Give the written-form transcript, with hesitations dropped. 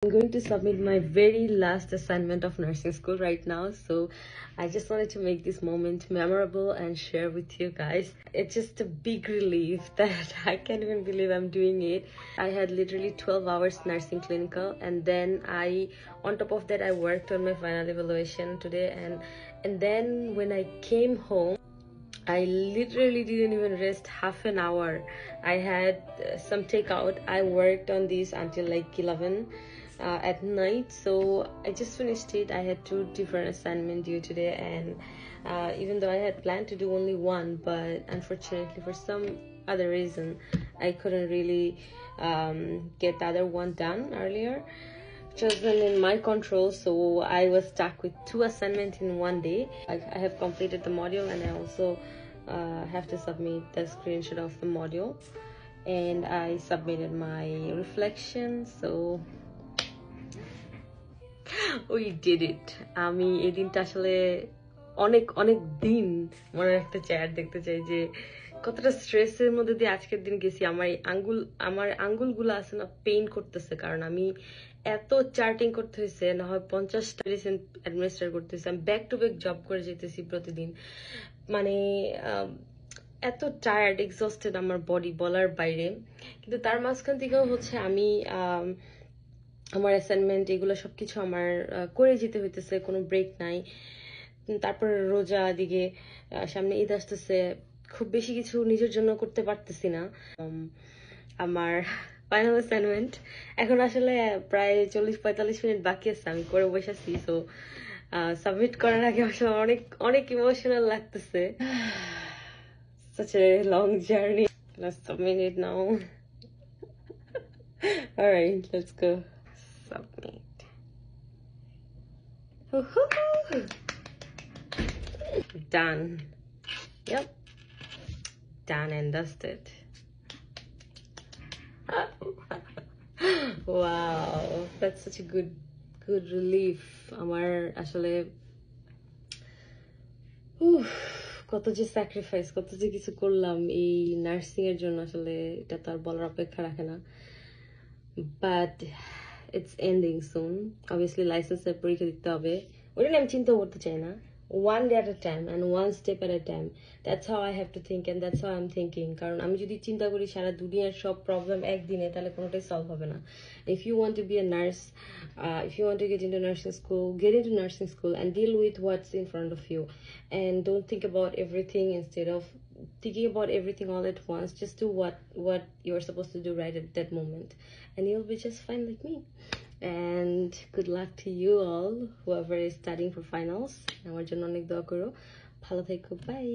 I'm going to submit my very last assignment of nursing school right now, so I just wanted to make this moment memorable and share with you guys. It's just a big relief that I can't even believe I'm doing it. I had literally 12 hours nursing clinical, and then on top of that, I worked on my final evaluation today, and then when I came home, I literally didn't even rest half an hour. I had some takeout. I worked on this until like 11 at night, so I just finished it. I had 2 different assignments due today, and even though I had planned to do only one, but unfortunately for some other reason I couldn't really get the other one done earlier, which wasn't in my control, so I was stuck with 2 assignments in one day. I have completed the module, and I also have to submit the screenshot of the module, and I submitted my reflection. So we did it. আমি এই দিনটা আসলে অনেক অনেক দিন মনে রাখতে চাই আর দেখতে চাই যে কতটা স্ট্রেসের মধ্যে দিয়ে আজকের দিন গেছি। আমার আঙ্গুলগুলো আছে না পেইন করতেছে, কারণ আমি এত চার্টিং করতে হয়েছে, না হয় 50টা মেডিসিন অ্যাডমিনিস্ট্রেট করতে হয়েছে। আমি ব্যাক টু ব্যাক জব করে যেতেছি প্রতিদিন, মানে এত টায়ার্ড এক্সস্টেড আমার বডি বলার বাইরে। কিন্তু তার মাঝখান থেকেও হচ্ছে আমি আমার অ্যাসাইনমেন্ট এগুলো সবকিছু আমার করে যেতে হইতেছে, কোনো ব্রেক নাই। তারপর রোজা দিকে সামনে ঈদ আসতেছে, খুব বেশি কিছু নিজের জন্য করতে পারতেছি না। আমার ফাইনাল অ্যাসাইনমেন্ট এখন আসলে প্রায় 40-45 মিনিট বাকি আছে, আমি করে বসেছি। সো সাবমিট করার আগে আসলে অনেক অনেক ইমোশনাল লাগতেছে। Such a long journey. Let's submit it now. All right, let's go. Submit. Woohoo! Done. Yep. Done and dusted. Wow, that's such a good relief. আমার আসলে কত যে স্যাক্রিফাইস, কত যে কিছু করলাম এই নার্সিং এর জন্য, আসলে এটা তো আর বলার অপেক্ষা রাখে না। But it's ending soon. Obviously লাইসেন্সের পরীক্ষা দিতে হবে, ওটা নিয়ে আমি চিন্তা করতে চাই না। One day at a time and one step at a time. That's how I have to think, and that's how I'm thinking. কারণ আমি যদি চিন্তা করি সারা দুনিয়ার সব প্রবলেম একদিনে, তাহলে কোনোটাই সলভ হবে না। If you want to be a nurse, if you want to get into nursing school, get into nursing school and deal with what's in front of you, and don't think about everything. Instead of thinking about everything all at once, just do what you're supposed to do right at that moment, and you'll be just fine like me. And good luck to you all, whoever is studying for finals. আমার জন্য অনেক দোয়া করো, ভালো থেকো, by.